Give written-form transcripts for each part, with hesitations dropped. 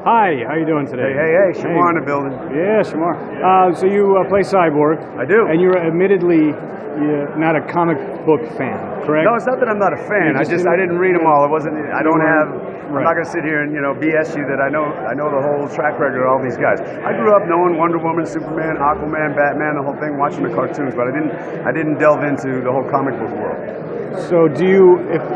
Hi, how you doing today? Hey, Shemar in the building. Yeah, Shemar. So you play Cyborg. I do. And you're admittedly not a comic book fan, correct? No, it's not that I'm not a fan. I didn't read them all. It wasn't. I don't have. I'm not going to sit here and BS you that I know the whole track record of all these guys. I grew up knowing Wonder Woman, Superman, Aquaman, Batman, the whole thing, watching the cartoons, but I didn't delve into the whole comic book world. So do you? If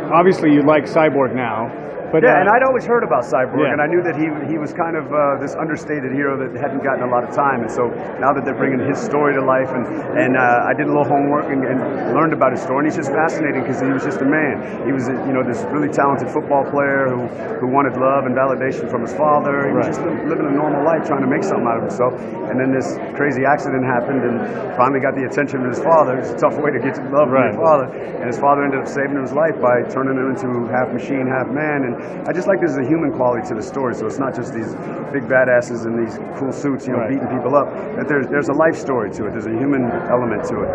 obviously you like Cyborg now. But, yeah, and I'd always heard about Cyborg, yeah. and I knew that he was kind of this understated hero that hadn't gotten a lot of time. And so now that they're bringing his story to life, and I did a little homework and learned about his story, and he's just fascinating because he was just a man. He was this really talented football player who wanted love and validation from his father. He was just living a normal life, trying to make something out of himself. And then this crazy accident happened, and finally got the attention of his father. It's a tough way to get love from your father, and his father ended up saving his life by turning him into half machine, half man. And I just like there's a human quality to the story, so it's not just these big badasses in these cool suits, beating people up. That there's a life story to it. There's a human element to it.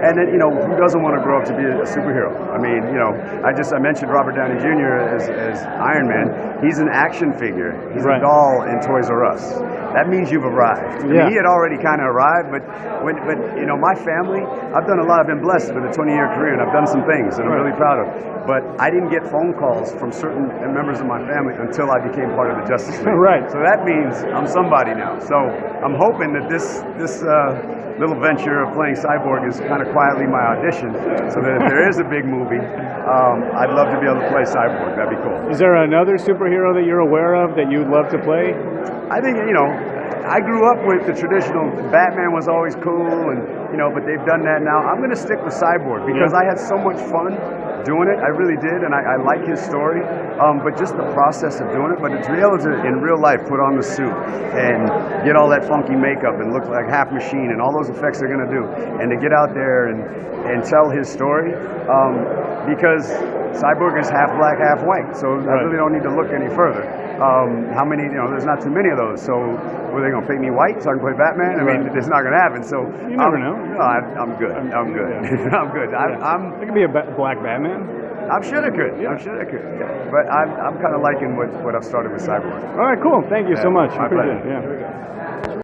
And then who doesn't want to grow up to be a superhero? I mean, I mentioned Robert Downey Jr. as Iron Man. He's an action figure. He's a doll in Toys R Us. That means you've arrived. I mean, he had already kind of arrived, but my family, I've been blessed with a 20-year career, and I've done some things that I'm really proud of. But I didn't get phone calls from certain members of my family until I became part of the Justice League. So that means I'm somebody now. So I'm hoping that this little venture of playing Cyborg is kind of quietly my audition, so that if there is a big movie, I'd love to be able to play Cyborg. That'd be cool. Is there another superhero that you're aware of that you'd love to play? I think, I grew up with the traditional Batman was always cool, and but they've done that now. I'm going to stick with Cyborg because I had so much fun doing it. I really did, and I like his story. But just the process of doing it, but to be able to, in real life, put on the suit and get all that funky makeup and look like half machine and all those effects they're going to do, and to get out there and tell his story, because Cyborg is half black, half white, so I really don't need to look any further. How many, there's not too many of those, so were they going to paint me white so I can play Batman? I mean, it's not going to happen, so... You never know. No, I'm good. I'm good. I'm good. It could be a black Batman. I'm sure it could. I'm sure it could. Yeah. But I'm kind of liking what I've started with Cyborg. All right, cool. Thank you so much. My pleasure. Yeah.